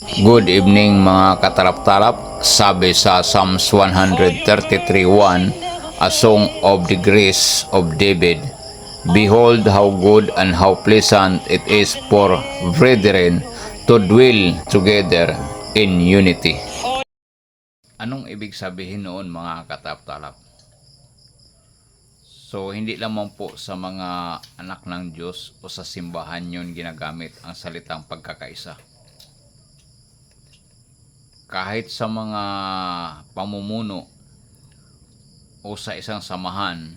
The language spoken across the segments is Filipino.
Good evening mga katarap-tarap. Sabi sa Psalms 133:1, a song of the grace of David. Behold how good and how pleasant it is for brethren to dwell together in unity. Anong ibig sabihin noon mga katarap-tarap? So, hindi lamang po sa mga anak ng Diyos o sa simbahan yun ginagamit ang salitang pagkakaisa. Kahit sa mga pamumuno o sa isang samahan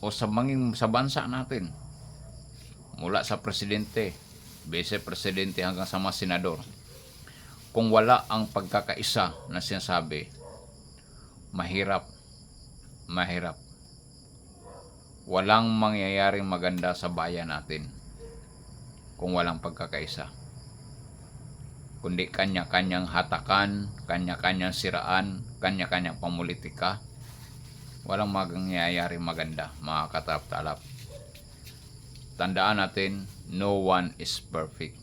o sa bansa natin, mula sa presidente, vice-presidente hanggang sa mga senador, kung wala ang pagkakaisa na sinasabi, mahirap. Walang mangyayaring maganda sa bayan natin kung walang pagkakaisa. Kundi kanya-kanyang hatakan, kanya-kanyang siraan, kanya-kanyang pamulitika, walang mangyayaring maganda, mga katarap-tarap. Tandaan natin, no one is perfect.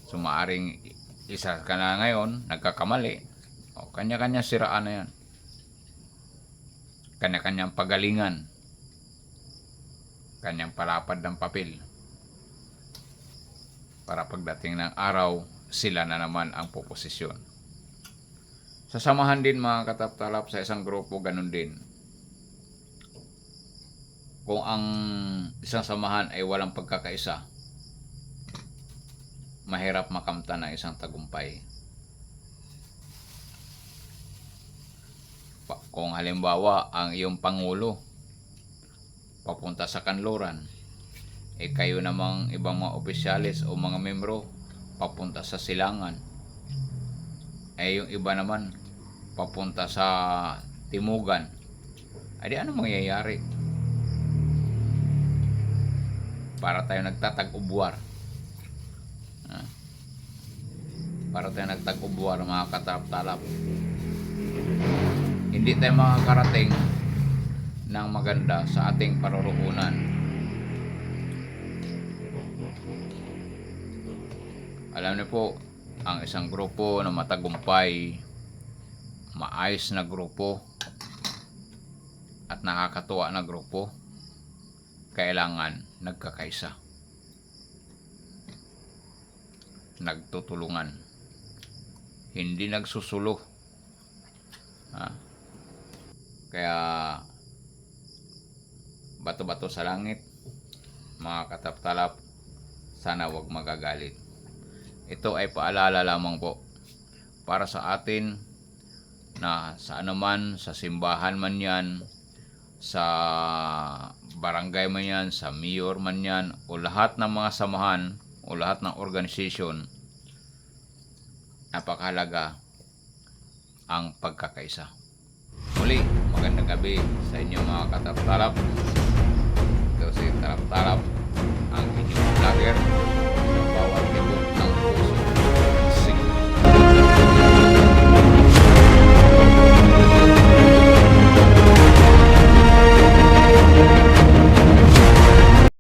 So maaring isa ka na ngayon, nagkakamali, o kanya-kanyang siraan na yan. Kanya-kanyang pagalingan, kanyang palapad ng papel, para pagdating ng araw, sila na naman ang poposisyon. Sa samahan din mga katarap-tarap, sa isang grupo ganun din. Kung ang isang samahan ay walang pagkakaisa, mahirap makamtan ang isang tagumpay. Kung halimbawa ang iyong pangulo papunta sa kanluran, kayo namang ibang mga opisyalis o mga membro papunta sa silangan, yung iba naman papunta sa timugan, ay di ano mangyayari? Para tayo nagtatag-ubwar, mga katarap-tarap. Hindi tayo makakarating ng maganda sa ating paroroonan. Alam niyo po, ang isang grupo na matagumpay, maayos na grupo at nakakatuwa na grupo, kailangan nagkakaisa, nagtutulungan, hindi nagsusulo. Kaya bato-bato sa langit, mga katarap-tarap, sana wag magagalit. Ito ay paalala lamang po para sa atin na sa anuman, sa simbahan man yan, sa barangay man yan, sa mayor man yan, o lahat ng mga samahan o lahat ng organisasyon, napakahalaga ang pagkakaisa. Muli, magandang gabi sa inyo mga katarap-tarap. Ito si Tarap-tarap, ang inyong vlogger sa bawat tibok ng puso